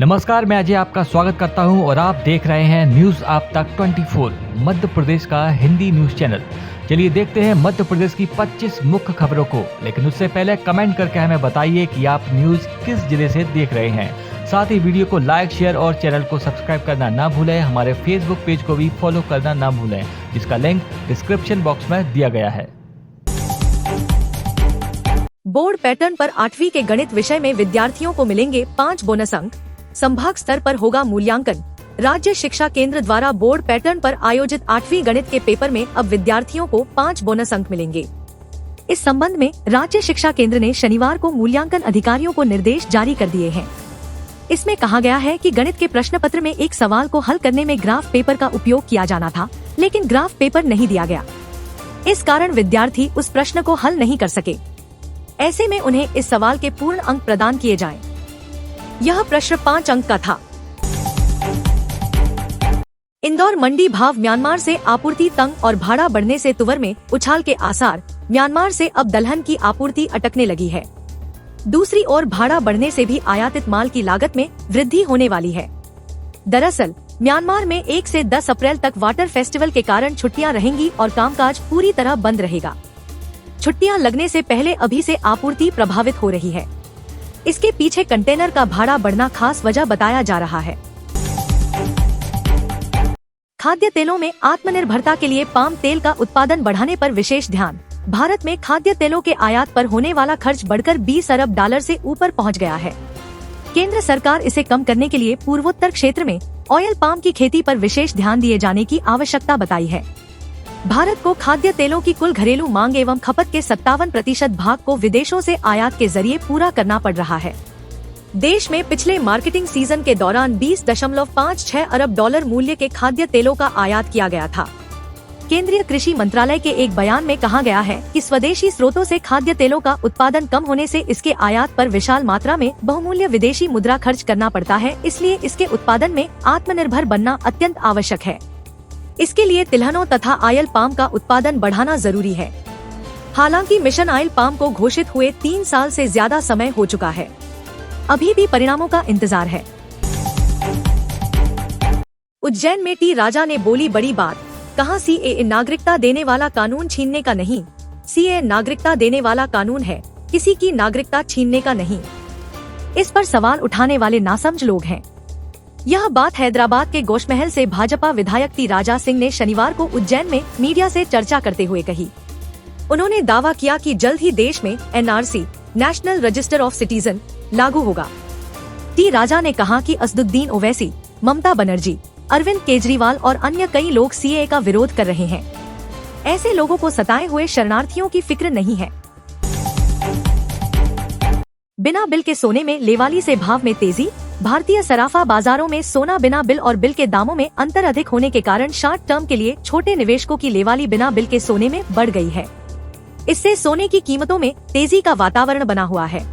नमस्कार, मैं अजय आपका स्वागत करता हूं और आप देख रहे हैं न्यूज आप तक 24 मध्य प्रदेश का हिंदी न्यूज चैनल। चलिए देखते हैं मध्य प्रदेश की 25 मुख्य खबरों को, लेकिन उससे पहले कमेंट करके हमें बताइए कि आप न्यूज किस जिले से देख रहे हैं। साथ ही वीडियो को लाइक, शेयर और चैनल को सब्सक्राइब करना ना भूलें। हमारे फेसबुक पेज को भी फॉलो करना ना भूलें, जिसका लिंक डिस्क्रिप्शन बॉक्स में दिया गया है। बोर्ड पैटर्न पर 8वीं के गणित विषय में विद्यार्थियों को मिलेंगे 5 बोनस अंक। संभाग स्तर पर होगा मूल्यांकन। राज्य शिक्षा केंद्र द्वारा बोर्ड पैटर्न पर आयोजित 8वीं गणित के पेपर में अब विद्यार्थियों को 5 बोनस अंक मिलेंगे। इस संबंध में राज्य शिक्षा केंद्र ने शनिवार को मूल्यांकन अधिकारियों को निर्देश जारी कर दिए हैं। इसमें कहा गया है कि गणित के प्रश्न पत्र में एक सवाल को हल करने में ग्राफ पेपर का उपयोग किया जाना था, लेकिन ग्राफ पेपर नहीं दिया गया। इस कारण विद्यार्थी उस प्रश्न को हल नहीं कर सके। ऐसे में उन्हें इस सवाल के पूर्ण अंक प्रदान किए जाएं। यह प्रश्न 5 अंक का था। इंदौर मंडी भाव म्यांमार से आपूर्ति तंग और भाड़ा बढ़ने से तुवर में उछाल के आसार। म्यांमार से अब दलहन की आपूर्ति अटकने लगी है। दूसरी ओर भाड़ा बढ़ने से भी आयातित माल की लागत में वृद्धि होने वाली है। दरअसल म्यांमार में 1 से 10 अप्रैल तक वाटर फेस्टिवल के कारण छुट्टियां रहेंगी और कामकाज पूरी तरह बंद रहेगा। छुट्टियां लगने से पहले अभी से आपूर्ति प्रभावित हो रही है। इसके पीछे कंटेनर का भाड़ा बढ़ना खास वजह बताया जा रहा है। खाद्य तेलों में आत्मनिर्भरता के लिए पाम तेल का उत्पादन बढ़ाने पर विशेष ध्यान। भारत में खाद्य तेलों के आयात पर होने वाला खर्च बढ़कर $20 अरब से ऊपर पहुंच गया है। केंद्र सरकार इसे कम करने के लिए पूर्वोत्तर क्षेत्र में ऑयल पाम की खेती पर विशेष ध्यान दिए जाने की आवश्यकता बताई है। भारत को खाद्य तेलों की कुल घरेलू मांग एवं खपत के 57% भाग को विदेशों से आयात के जरिए पूरा करना पड़ रहा है। देश में पिछले मार्केटिंग सीजन के दौरान $20.56 अरब मूल्य के खाद्य तेलों का आयात किया गया था। केंद्रीय कृषि मंत्रालय के एक बयान में कहा गया है कि स्वदेशी स्रोतों से खाद्य तेलों का उत्पादन कम होने से इसके आयात पर विशाल मात्रा में बहुमूल्य विदेशी मुद्रा खर्च करना पड़ता है, इसलिए इसके उत्पादन में आत्मनिर्भर बनना अत्यंत आवश्यक है। इसके लिए तिलहनों तथा आयल पाम का उत्पादन बढ़ाना जरूरी है। हालांकि मिशन आयल पाम को घोषित हुए 3 साल से ज्यादा समय हो चुका है। अभी भी परिणामों का इंतजार है। उज्जैन में टी राजा ने बोली बड़ी बात, कहा सीएए नागरिकता देने वाला कानून छीनने का नहीं। सीएए नागरिकता देने वाला कानून है, किसी की नागरिकता छीनने का नहीं। इस पर सवाल उठाने वाले नासमझ लोग हैं। यह बात हैदराबाद के गोशमहल से भाजपा विधायक टी राजा सिंह ने शनिवार को उज्जैन में मीडिया से चर्चा करते हुए कही। उन्होंने दावा किया कि जल्द ही देश में NRC, national register of citizen, लागू होगा। टी राजा ने कहा कि असदुद्दीन ओवैसी, ममता बनर्जी, अरविंद केजरीवाल और अन्य कई लोग सीएए का विरोध कर रहे हैं। ऐसे लोगों को सताए हुए शरणार्थियों की फिक्र नहीं है। बिना बिल के सोने में लेवाली से भाव में तेजी। भारतीय सराफा बाजारों में सोना बिना बिल और बिल के दामों में अंतर अधिक होने के कारण शॉर्ट टर्म के लिए छोटे निवेशकों की लेवाली बिना बिल के सोने में बढ़ गई है। इससे सोने की कीमतों में तेजी का वातावरण बना हुआ है।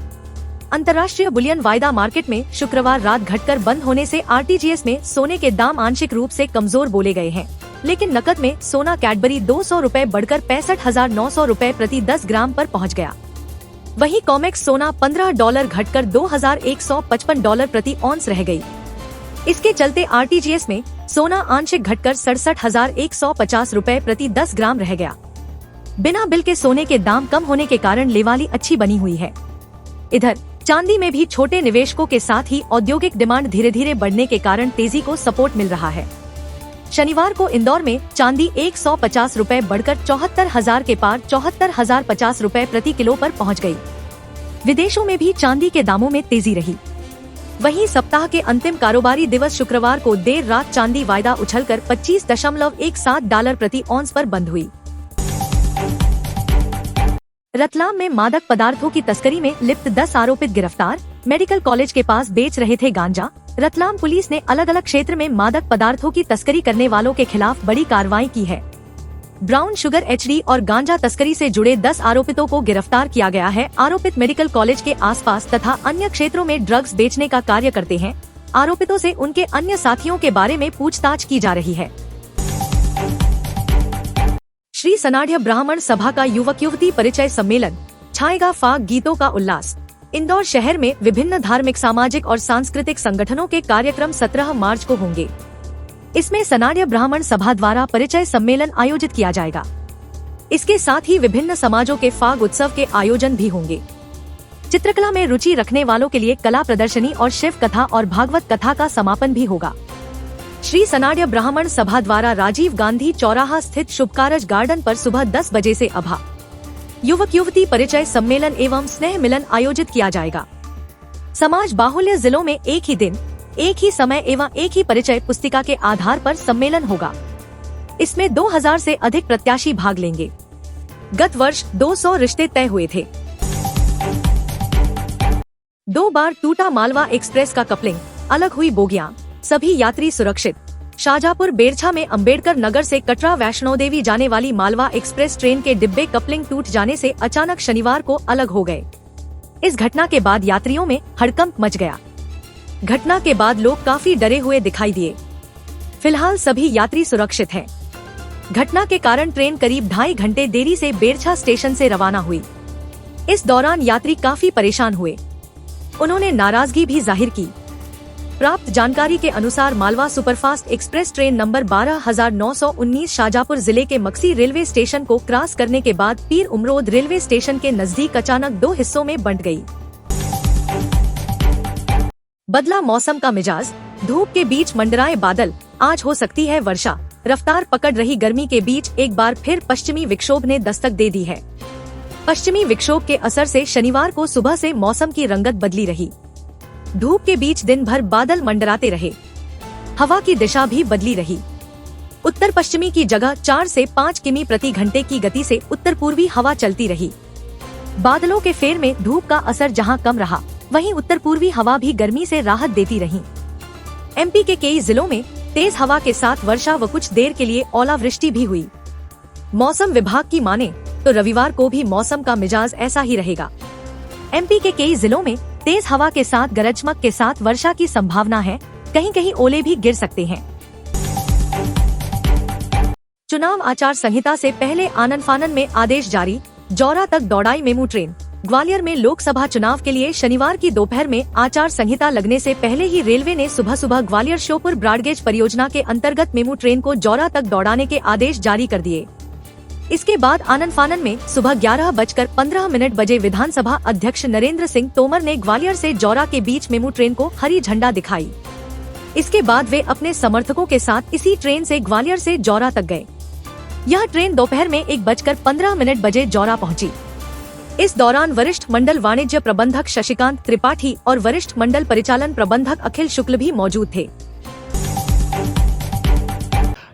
अंतर्राष्ट्रीय बुलियन वायदा मार्केट में शुक्रवार रात घटकर बंद होने से आरटीजीएस में सोने के दाम आंशिक रूप से कमजोर बोले गए हैं, लेकिन नकद में सोना कैडबरी $200 बढ़कर $65,900 प्रति 10 ग्राम पर पहुँच गया। वहीं कॉमेक्स सोना $15 घटकर $2,155 प्रति ऑन्स रह गई। इसके चलते आरटीजीएस में सोना आंशिक घटकर $67,150 प्रति 10 ग्राम रह गया। बिना बिल के सोने के दाम कम होने के कारण लेवाली अच्छी बनी हुई है। इधर चांदी में भी छोटे निवेशकों के साथ ही औद्योगिक डिमांड धीरे धीरे बढ़ने के कारण तेजी को सपोर्ट मिल रहा है। शनिवार को इंदौर में चांदी $150 बढ़कर 74,000 के पार $74,050 प्रति किलो पर पहुंच गई। विदेशों में भी चांदी के दामों में तेजी रही। वहीं सप्ताह के अंतिम कारोबारी दिवस शुक्रवार को देर रात चांदी वायदा उछलकर $25.17 प्रति ऑन्स पर बंद हुई। रतलाम में मादक पदार्थों की तस्करी में लिप्त 10 आरोपित गिरफ्तार। मेडिकल कॉलेज के पास बेच रहे थे गांजा। रतलाम पुलिस ने अलग अलग क्षेत्र में मादक पदार्थों की तस्करी करने वालों के खिलाफ बड़ी कार्रवाई की है। ब्राउन शुगर, एचडी और गांजा तस्करी से जुड़े 10 आरोपितों को गिरफ्तार किया गया है। आरोपित मेडिकल कॉलेज के आसपास तथा अन्य क्षेत्रों में ड्रग्स बेचने का कार्य करते हैं। आरोपितों से उनके अन्य साथियों के बारे में पूछताछ की जा रही है। श्री सनाढ़ ब्राह्मण सभा का युवक युवती परिचय सम्मेलन, छाएगा फाग गीतों का उल्लास। इंदौर शहर में विभिन्न धार्मिक, सामाजिक और सांस्कृतिक संगठनों के कार्यक्रम 17 मार्च को होंगे। इसमें सनाड्य ब्राह्मण सभा द्वारा परिचय सम्मेलन आयोजित किया जाएगा। इसके साथ ही विभिन्न समाजों के फाग उत्सव के आयोजन भी होंगे। चित्रकला में रुचि रखने वालों के लिए कला प्रदर्शनी और शिव कथा और भागवत कथा का समापन भी होगा। श्री सनाड्य ब्राह्मण सभा द्वारा राजीव गांधी चौराहा स्थित शुभकारज गार्डन पर सुबह 10 बजे से अभा युवक युवती परिचय सम्मेलन एवं स्नेह मिलन आयोजित किया जाएगा। समाज बाहुल्य जिलों में एक ही दिन, एक ही समय एवं एक ही परिचय पुस्तिका के आधार पर सम्मेलन होगा। इसमें 2000 से अधिक प्रत्याशी भाग लेंगे। गत वर्ष 200 रिश्ते तय हुए थे। 2 बार टूटा मालवा एक्सप्रेस का कपलिंग, अलग हुई बोगियां, सभी यात्री सुरक्षित। शाहजहांपुर बेरछा में अंबेडकर नगर से कटरा वैष्णो देवी जाने वाली मालवा एक्सप्रेस ट्रेन के डिब्बे कपलिंग टूट जाने से अचानक शनिवार को अलग हो गए। इस घटना के बाद यात्रियों में हड़कंप मच गया। घटना के बाद लोग काफी डरे हुए दिखाई दिए। फिलहाल सभी यात्री सुरक्षित हैं। घटना के कारण ट्रेन करीब 2.5 घंटे देरी से बेरछा स्टेशन से रवाना हुई। इस दौरान यात्री काफी परेशान हुए। उन्होंने नाराजगी भी जाहिर की। प्राप्त जानकारी के अनुसार Malwa superfast express train number 12,919 Shahjahanpur जिले के मक्सी रेलवे स्टेशन को क्रॉस करने के बाद पीर उमरोद रेलवे स्टेशन के नजदीक अचानक 2 हिस्सों में बंट गई। बदला मौसम का मिजाज, धूप के बीच मंडराए बादल, आज हो सकती है वर्षा। रफ्तार पकड़ रही गर्मी के बीच एक बार फिर पश्चिमी विक्षोभ ने दस्तक दे दी है। पश्चिमी विक्षोभ के असर से शनिवार को सुबह से मौसम की रंगत बदली रही। धूप के बीच दिन भर बादल मंडराते रहे। हवा की दिशा भी बदली रही। उत्तर पश्चिमी की जगह 4 से 5 किमी प्रति घंटे की गति से उत्तर पूर्वी हवा चलती रही। बादलों के फेर में धूप का असर जहां कम रहा, वहीं उत्तर पूर्वी हवा भी गर्मी से राहत देती रही। एमपी के कई जिलों में तेज हवा के साथ वर्षा व कुछ देर के लिए ओलावृष्टि भी हुई। मौसम विभाग की माने तो रविवार को भी मौसम का मिजाज ऐसा ही रहेगा। एमपी के कई जिलों में तेज हवा के साथ गरज चमक के साथ वर्षा की संभावना है। कहीं कहीं ओले भी गिर सकते हैं। चुनाव आचार संहिता से पहले आनन फानन में आदेश जारी, जौरा तक दौड़ाई मेमू ट्रेन। ग्वालियर में लोकसभा चुनाव के लिए शनिवार की दोपहर में आचार संहिता लगने से पहले ही रेलवे ने सुबह सुबह ग्वालियर श्योपुर ब्रॉडगेज परियोजना के अंतर्गत मेमू ट्रेन को जौरा तक दौड़ाने के आदेश जारी कर दिए। इसके बाद आनन फानन में सुबह 11:15 बजे विधानसभा अध्यक्ष नरेंद्र सिंह तोमर ने ग्वालियर से जौरा के बीच मेमू ट्रेन को हरी झंडा दिखाई। इसके बाद वे अपने समर्थकों के साथ इसी ट्रेन से ग्वालियर से जौरा तक गए। यह ट्रेन दोपहर में 1:15 बजे जौरा पहुंची। इस दौरान वरिष्ठ मंडल वाणिज्य प्रबंधक शशिकांत त्रिपाठी और वरिष्ठ मंडल परिचालन प्रबंधक अखिल शुक्ल भी मौजूद थे।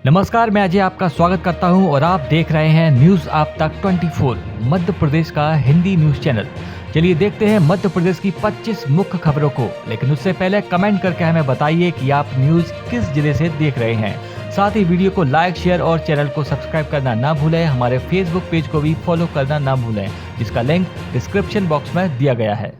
नमस्कार, मैं अजय आपका स्वागत करता हूं और आप देख रहे हैं न्यूज आप तक 24, मध्य प्रदेश का हिंदी न्यूज चैनल। चलिए देखते हैं मध्य प्रदेश की 25 मुख्य खबरों को, लेकिन उससे पहले कमेंट करके हमें बताइए कि आप न्यूज किस जिले से देख रहे हैं। साथ ही वीडियो को लाइक, शेयर और चैनल को सब्सक्राइब करना ना भूलें। हमारे फेसबुक पेज को भी फॉलो करना ना भूलें, जिसका लिंक डिस्क्रिप्शन बॉक्स में दिया गया है।